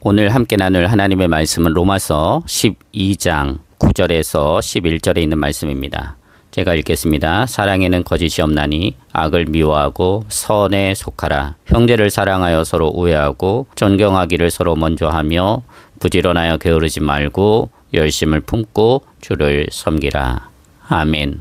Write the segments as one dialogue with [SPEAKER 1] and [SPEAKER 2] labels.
[SPEAKER 1] 오늘 함께 나눌 하나님의 말씀은 로마서 12장 9절에서 11절에 있는 말씀입니다. 제가 읽겠습니다. 사랑에는 거짓이 없나니 악을 미워하고 선에 속하라. 형제를 사랑하여 서로 우애하고 존경하기를 서로 먼저 하며 부지런하여 게으르지 말고 열심을 품고 주를 섬기라. 아멘.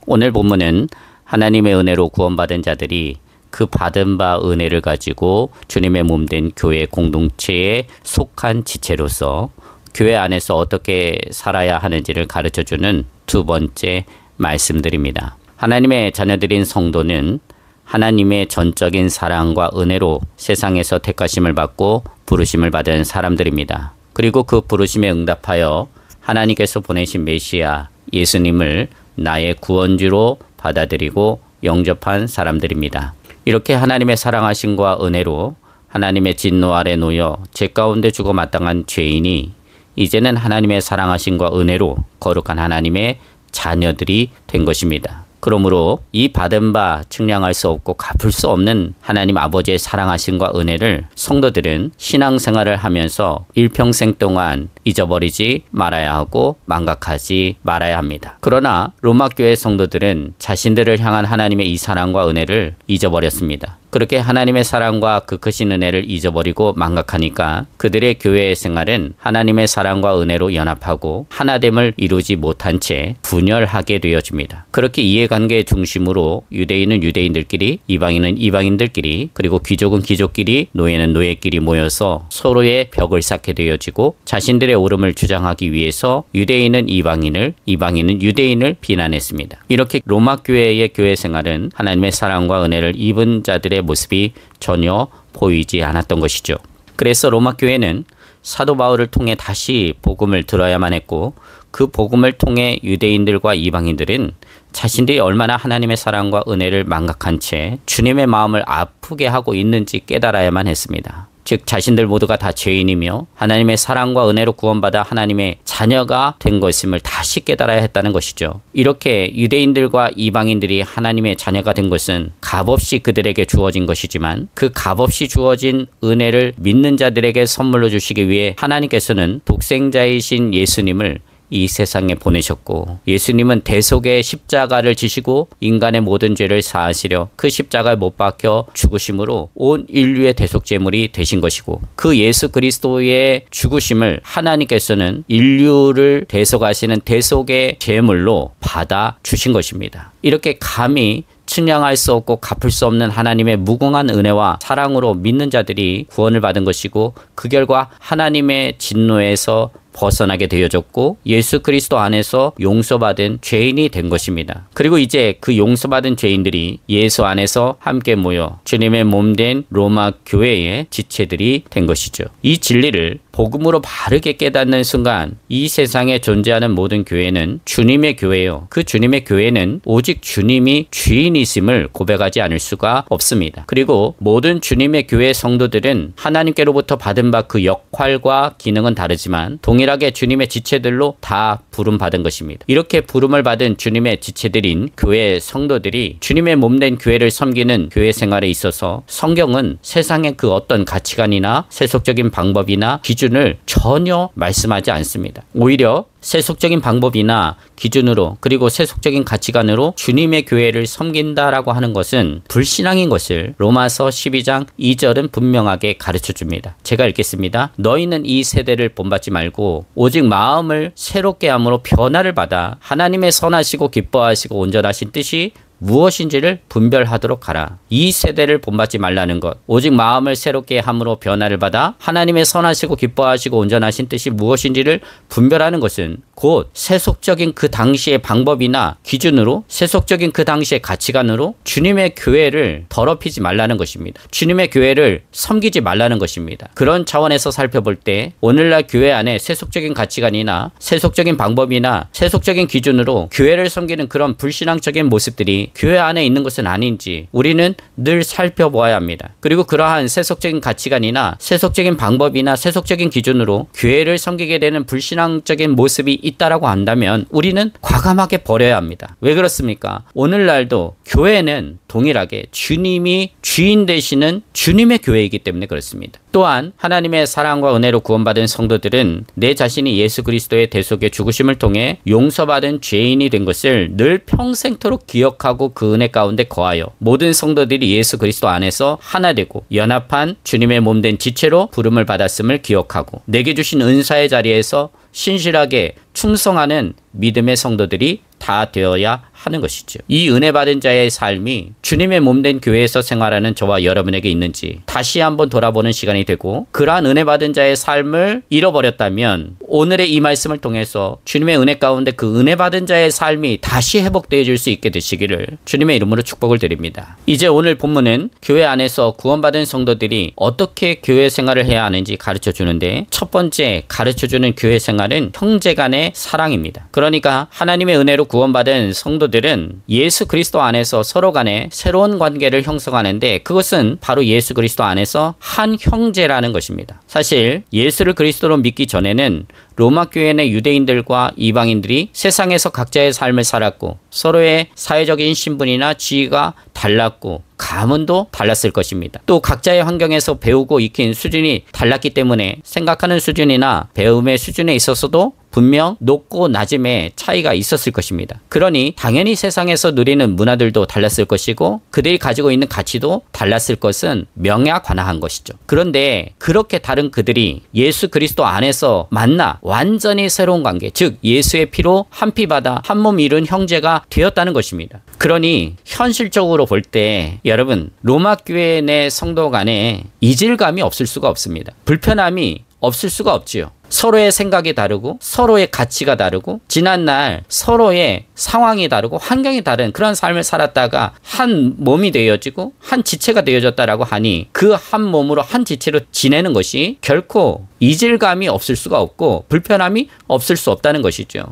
[SPEAKER 1] 오늘 본문은 하나님의 은혜로 구원받은 자들이 그 받은 바 은혜를 가지고 주님의 몸된 교회 공동체에 속한 지체로서 교회 안에서 어떻게 살아야 하는지를 가르쳐주는 두 번째 말씀드립니다. 하나님의 자녀들인 성도는 하나님의 전적인 사랑과 은혜로 세상에서 택하심을 받고 부르심을 받은 사람들입니다. 그리고 그 부르심에 응답하여 하나님께서 보내신 메시아 예수님을 나의 구원주로 받아들이고 영접한 사람들입니다. 이렇게 하나님의 사랑하심과 은혜로 하나님의 진노 아래 놓여 죄 가운데 죽어 마땅한 죄인이 이제는 하나님의 사랑하심과 은혜로 거룩한 하나님의 자녀들이 된 것입니다. 그러므로 이 받은 바 측량할 수 없고 갚을 수 없는 하나님 아버지의 사랑하심과 은혜를 성도들은 신앙생활을 하면서 일평생 동안 잊어버리지 말아야 하고 망각하지 말아야 합니다. 그러나 로마교회 성도들은 자신들을 향한 하나님의 이 사랑과 은혜를 잊어버렸습니다. 그렇게 하나님의 사랑과 그 크신 은혜를 잊어버리고 망각하니까 그들의 교회 생활은 하나님의 사랑과 은혜로 연합하고 하나됨을 이루지 못한 채 분열하게 되어집니다. 그렇게 이해관계의 중심으로 유대인은 유대인들끼리, 이방인은 이방인들끼리, 그리고 귀족은 귀족끼리, 노예는 노예끼리 모여서 서로의 벽을 쌓게 되어지고 자신들의 옳음을 주장하기 위해서 유대인은 이방인을, 이방인은 유대인을 비난했습니다. 이렇게 로마교회의 교회 생활은 하나님의 사랑과 은혜를 입은 자들의 모습이 전혀 보이지 않았던 것이죠. 그래서 로마교회는 사도 바울을 통해 다시 복음을 들어야만 했고 그 복음을 통해 유대인들과 이방인들은 자신들이 얼마나 하나님의 사랑과 은혜를 망각한 채 주님의 마음을 아프게 하고 있는지 깨달아야만 했습니다. 즉 자신들 모두가 다 죄인이며 하나님의 사랑과 은혜로 구원받아 하나님의 자녀가 된 것임을 다시 깨달아야 했다는 것이죠. 이렇게 유대인들과 이방인들이 하나님의 자녀가 된 것은 값없이 그들에게 주어진 것이지만 그 값없이 주어진 은혜를 믿는 자들에게 선물로 주시기 위해 하나님께서는 독생자이신 예수님을 이 세상에 보내셨고 예수님은 대속의 십자가를 지시고 인간의 모든 죄를 사하시려 그 십자가에 못 박혀 죽으심으로 온 인류의 대속제물이 되신 것이고 그 예수 그리스도의 죽으심을 하나님께서는 인류를 대속하시는 대속의 제물로 받아 주신 것입니다. 이렇게 감히 측량할 수 없고 갚을 수 없는 하나님의 무궁한 은혜와 사랑으로 믿는 자들이 구원을 받은 것이고 그 결과 하나님의 진노에서 벗어나게 되어졌고 예수 그리스도 안에서 용서받은 죄인이 된 것입니다. 그리고 이제 그 용서받은 죄인들이 예수 안에서 함께 모여 주님의 몸된 로마 교회의 지체들이 된 것이죠. 이 진리를 복음으로 바르게 깨닫는 순간 이 세상에 존재하는 모든 교회는 주님의 교회요. 그 주님의 교회는 오직 주님이 주인이심을 고백하지 않을 수가 없습니다. 그리고 모든 주님의 교회 성도들은 하나님께로부터 받은 바 그 역할과 기능은 다르지만 동일하게 주님의 지체들로 다 부름받은 것입니다. 이렇게 부름을 받은 주님의 지체들인 교회 성도들이 주님의 몸된 교회를 섬기는 교회 생활에 있어서 성경은 세상의 그 어떤 가치관이나 세속적인 방법이나 기준을 전혀 말씀하지 않습니다. 오히려 세속적인 방법이나 기준으로 그리고 세속적인 가치관으로 주님의 교회를 섬긴다라고 하는 것은 불신앙인 것을 로마서 12장 2절은 분명하게 가르쳐줍니다. 제가 읽겠습니다. 너희는 이 세대를 본받지 말고 오직 마음을 새롭게 함으로 변화를 받아 하나님의 선하시고 기뻐하시고 온전하신 뜻이 무엇인지를 분별하도록 하라. 이 세대를 본받지 말라는 것, 오직 마음을 새롭게 함으로 변화를 받아 하나님의 선하시고 기뻐하시고 온전하신 뜻이 무엇인지를 분별하는 것은 곧 세속적인 그 당시의 방법이나 기준으로 세속적인 그 당시의 가치관으로 주님의 교회를 더럽히지 말라는 것입니다. 주님의 교회를 섬기지 말라는 것입니다. 그런 차원에서 살펴볼 때 오늘날 교회 안에 세속적인 가치관이나 세속적인 방법이나 세속적인 기준으로 교회를 섬기는 그런 불신앙적인 모습들이 교회 안에 있는 것은 아닌지 우리는 늘 살펴보아야 합니다. 그리고 그러한 세속적인 가치관이나 세속적인 방법이나 세속적인 기준으로 교회를 섬기게 되는 불신앙적인 모습이 있다라고 한다면 우리는 과감하게 버려야 합니다. 왜 그렇습니까? 오늘날도 교회는 동일하게 주님이 주인 되시는 주님의 교회이기 때문에 그렇습니다. 또한 하나님의 사랑과 은혜로 구원받은 성도들은 내 자신이 예수 그리스도의 대속의 죽으심을 통해 용서받은 죄인이 된 것을 늘 평생토록 기억하고 그 은혜 가운데 거하여 모든 성도들이 예수 그리스도 안에서 하나 되고 연합한 주님의 몸된 지체로 부름을 받았음을 기억하고 내게 주신 은사의 자리에서 신실하게 충성하는 믿음의 성도들이 다 되어야 하는 것이죠. 이 은혜 받은 자의 삶이 주님의 몸된 교회에서 생활하는 저와 여러분에게 있는지 다시 한번 돌아보는 시간이 되고, 그러한 은혜 받은 자의 삶을 잃어버렸다면 오늘의 이 말씀을 통해서 주님의 은혜 가운데 그 은혜 받은 자의 삶이 다시 회복되어질 수 있게 되시기를 주님의 이름으로 축복을 드립니다. 이제 오늘 본문은 교회 안에서 구원받은 성도들이 어떻게 교회 생활을 해야 하는지 가르쳐 주는데, 첫 번째 가르쳐 주는 교회 생활은 형제 간의 사랑입니다. 그러니까 하나님의 은혜로 구원받은 성도들은 예수 그리스도 안에서 서로 간에 새로운 관계를 형성하는데, 그것은 바로 예수 그리스도 안에서 한 형제라는 것입니다. 사실 예수를 그리스도로 믿기 전에는 로마 교회 내 유대인들과 이방인들이 세상에서 각자의 삶을 살았고 서로의 사회적인 신분이나 지위가 달랐고 가문도 달랐을 것입니다. 또 각자의 환경에서 배우고 익힌 수준이 달랐기 때문에 생각하는 수준이나 배움의 수준에 있어서도 분명 높고 낮음의 차이가 있었을 것입니다. 그러니 당연히 세상에서 누리는 문화들도 달랐을 것이고 그들이 가지고 있는 가치도 달랐을 것은 명약관화한 것이죠. 그런데 그렇게 다른 그들이 예수 그리스도 안에서 만나 완전히 새로운 관계, 즉 예수의 피로 한 피 받아 한 몸 이룬 형제가 되었다는 것입니다. 그러니 현실적으로 볼 때 여러분, 로마 교회 내 성도 간에 이질감이 없을 수가 없습니다. 불편함이 없을 수가 없지요. 서로의 생각이 다르고 서로의 가치가 다르고 지난날 서로의 상황이 다르고 환경이 다른 그런 삶을 살았다가 한 몸이 되어지고 한 지체가 되어졌다라고 하니 그 한 몸으로 한 지체로 지내는 것이 결코 이질감이 없을 수가 없고 불편함이 없을 수 없다는 것이죠.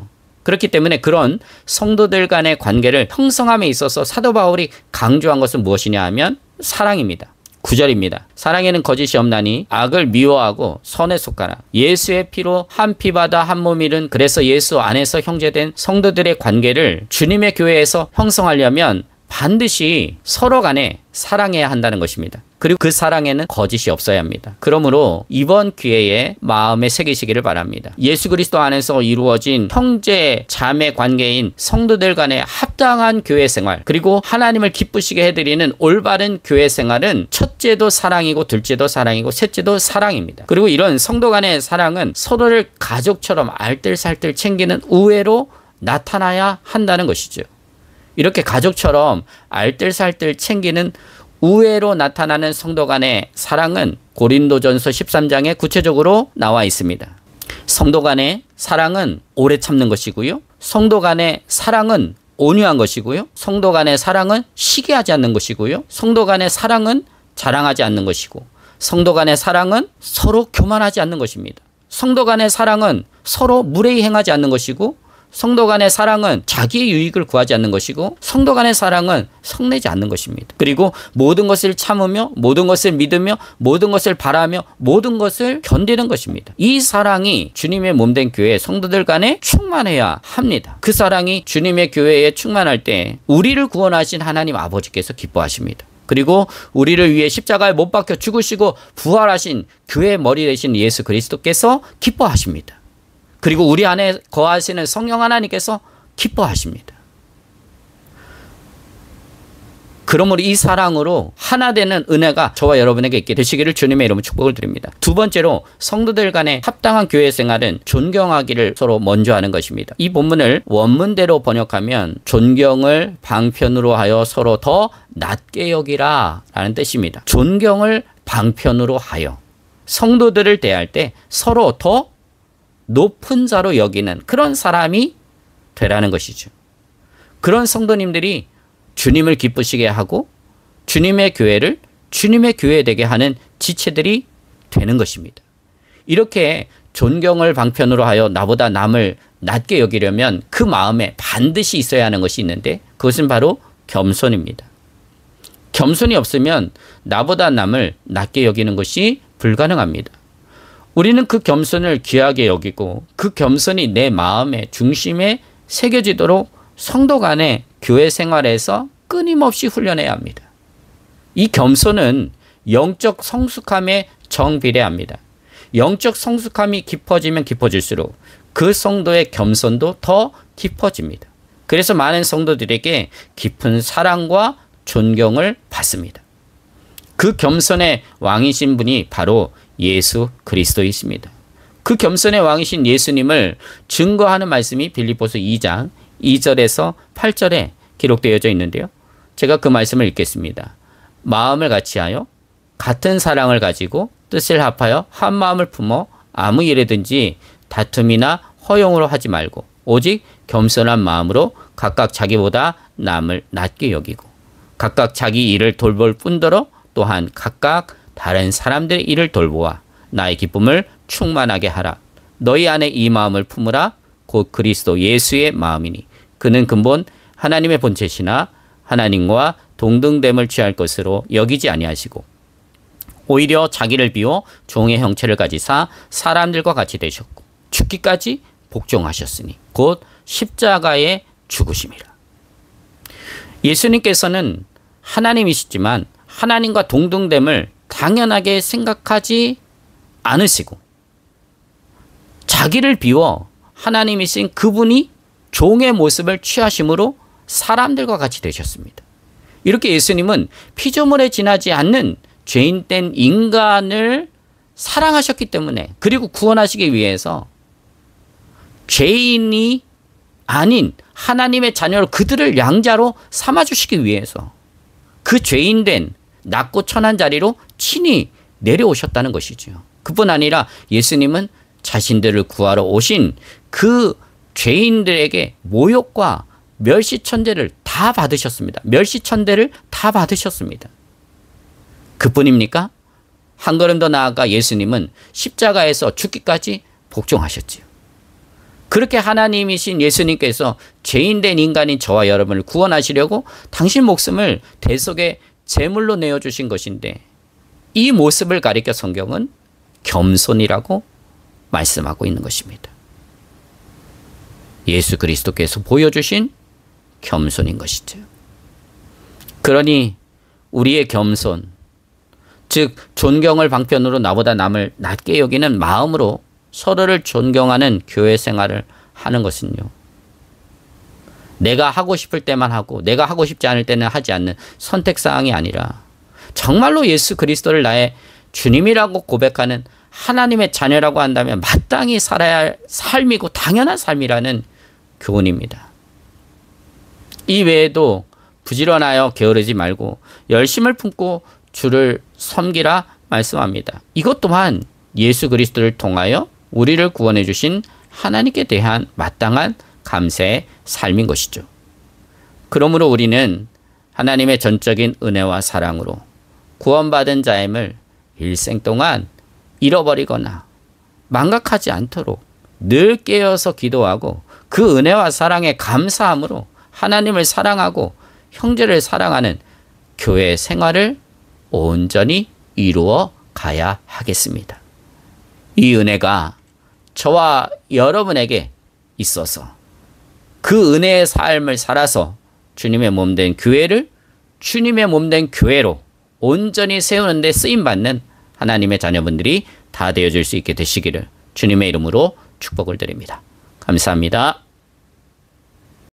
[SPEAKER 1] 그렇기 때문에 그런 성도들 간의 관계를 형성함에 있어서 사도 바울이 강조한 것은 무엇이냐 하면 사랑입니다. 9절입니다. 사랑에는 거짓이 없나니 악을 미워하고 선에 속하라. 예수의 피로 한 피 받아 한 몸 이룬, 그래서 예수 안에서 형제된 성도들의 관계를 주님의 교회에서 형성하려면 반드시 서로 간에 사랑해야 한다는 것입니다. 그리고 그 사랑에는 거짓이 없어야 합니다. 그러므로 이번 기회에 마음에 새기시기를 바랍니다. 예수 그리스도 안에서 이루어진 형제 자매 관계인 성도들 간의 합당한 교회 생활, 그리고 하나님을 기쁘시게 해드리는 올바른 교회 생활은 첫째도 사랑이고 둘째도 사랑이고 셋째도 사랑입니다. 그리고 이런 성도 간의 사랑은 서로를 가족처럼 알뜰살뜰 챙기는 우애로 나타나야 한다는 것이죠. 이렇게 가족처럼 알뜰살뜰 챙기는 우애로 나타나는 성도 간의 사랑은 고린도전서 13장에 구체적으로 나와 있습니다. 성도 간의 사랑은 오래 참는 것이고요. 성도 간의 사랑은 온유한 것이고요. 성도 간의 사랑은 시기하지 않는 것이고요. 성도 간의 사랑은 자랑하지 않는 것이고, 성도 간의 사랑은 서로 교만하지 않는 것입니다. 성도 간의 사랑은 서로 무례히 행하지 않는 것이고, 성도 간의 사랑은 자기의 유익을 구하지 않는 것이고, 성도 간의 사랑은 성내지 않는 것입니다. 그리고 모든 것을 참으며 모든 것을 믿으며 모든 것을 바라며 모든 것을 견디는 것입니다. 이 사랑이 주님의 몸된 교회 성도들 간에 충만해야 합니다. 그 사랑이 주님의 교회에 충만할 때 우리를 구원하신 하나님 아버지께서 기뻐하십니다. 그리고 우리를 위해 십자가에 못 박혀 죽으시고 부활하신 교회의 머리 되신 예수 그리스도께서 기뻐하십니다. 그리고 우리 안에 거하시는 성령 하나님께서 기뻐하십니다. 그러므로 이 사랑으로 하나 되는 은혜가 저와 여러분에게 있게 되시기를 주님의 이름으로 축복을 드립니다. 두 번째로 성도들 간의 합당한 교회 생활은 존경하기를 서로 먼저 하는 것입니다. 이 본문을 원문대로 번역하면 존경을 방편으로 하여 서로 더 낮게 여기라 라는 뜻입니다. 존경을 방편으로 하여 성도들을 대할 때 서로 더 높은 자로 여기는 그런 사람이 되라는 것이죠. 그런 성도님들이 주님을 기쁘시게 하고 주님의 교회를 주님의 교회 되게 하는 지체들이 되는 것입니다. 이렇게 존경을 방편으로 하여 나보다 남을 낮게 여기려면 그 마음에 반드시 있어야 하는 것이 있는데, 그것은 바로 겸손입니다. 겸손이 없으면 나보다 남을 낮게 여기는 것이 불가능합니다. 우리는 그 겸손을 귀하게 여기고 그 겸손이 내 마음의 중심에 새겨지도록 성도 간의 교회 생활에서 끊임없이 훈련해야 합니다. 이 겸손은 영적 성숙함에 정비례합니다. 영적 성숙함이 깊어지면 깊어질수록 그 성도의 겸손도 더 깊어집니다. 그래서 많은 성도들에게 깊은 사랑과 존경을 받습니다. 그 겸손의 왕이신 분이 바로 예수 그리스도이십니다. 그 겸손의 왕이신 예수님을 증거하는 말씀이 빌립보서 2장 2절에서 8절에 기록되어져 있는데요. 제가 그 말씀을 읽겠습니다. 마음을 같이하여 같은 사랑을 가지고 뜻을 합하여 한 마음을 품어 아무 일에든지 다툼이나 허용으로 하지 말고 오직 겸손한 마음으로 각각 자기보다 남을 낮게 여기고 각각 자기 일을 돌볼 뿐더러 또한 각각 다른 사람들의 일을 돌보아 나의 기쁨을 충만하게 하라. 너희 안에 이 마음을 품으라. 곧 그리스도 예수의 마음이니 그는 근본 하나님의 본체시나 하나님과 동등됨을 취할 것으로 여기지 아니하시고 오히려 자기를 비워 종의 형체를 가지사 사람들과 같이 되셨고 죽기까지 복종하셨으니 곧 십자가에 죽으심이라. 예수님께서는 하나님이시지만 하나님과 동등됨을 당연하게 생각하지 않으시고 자기를 비워 하나님이신 그분이 종의 모습을 취하심으로 사람들과 같이 되셨습니다. 이렇게 예수님은 피조물에 지나지 않는 죄인된 인간을 사랑하셨기 때문에 그리고 구원하시기 위해서 죄인이 아닌 하나님의 자녀로 그들을 양자로 삼아주시기 위해서 그 죄인된 낮고 천한 자리로 친히 내려오셨다는 것이죠. 그뿐 아니라 예수님은 자신들을 구하러 오신 그 죄인들에게 모욕과 멸시천대를 다 받으셨습니다. 멸시천대를 다 받으셨습니다. 그뿐입니까? 한 걸음 더 나아가 예수님은 십자가에서 죽기까지 복종하셨지요. 그렇게 하나님이신 예수님께서 죄인된 인간인 저와 여러분을 구원하시려고 당신 목숨을 대속의 제물로 내어주신 것인데 이 모습을 가리켜 성경은 겸손이라고 말씀하고 있는 것입니다. 예수 그리스도께서 보여주신 겸손인 것이죠. 그러니 우리의 겸손, 즉 존경을 방편으로 나보다 남을 낮게 여기는 마음으로 서로를 존경하는 교회 생활을 하는 것은요. 내가 하고 싶을 때만 하고 내가 하고 싶지 않을 때는 하지 않는 선택사항이 아니라 정말로 예수 그리스도를 나의 주님이라고 고백하는 하나님의 자녀라고 한다면 마땅히 살아야 할 삶이고 당연한 삶이라는 교훈입니다. 이 외에도 부지런하여 게으르지 말고 열심을 품고 주를 섬기라 말씀합니다. 이것 또한 예수 그리스도를 통하여 우리를 구원해 주신 하나님께 대한 마땅한 감사의 삶인 것이죠. 그러므로 우리는 하나님의 전적인 은혜와 사랑으로 구원받은 자임을 일생 동안 잃어버리거나 망각하지 않도록 늘 깨어서 기도하고 그 은혜와 사랑에 감사함으로 하나님을 사랑하고 형제를 사랑하는 교회 생활을 온전히 이루어 가야 하겠습니다. 이 은혜가 저와 여러분에게 있어서 그 은혜의 삶을 살아서 주님의 몸된 교회를 주님의 몸된 교회로 온전히 세우는 데 쓰임받는 하나님의 자녀분들이 다 되어줄 수 있게 되시기를 주님의 이름으로 축복을 드립니다. 감사합니다.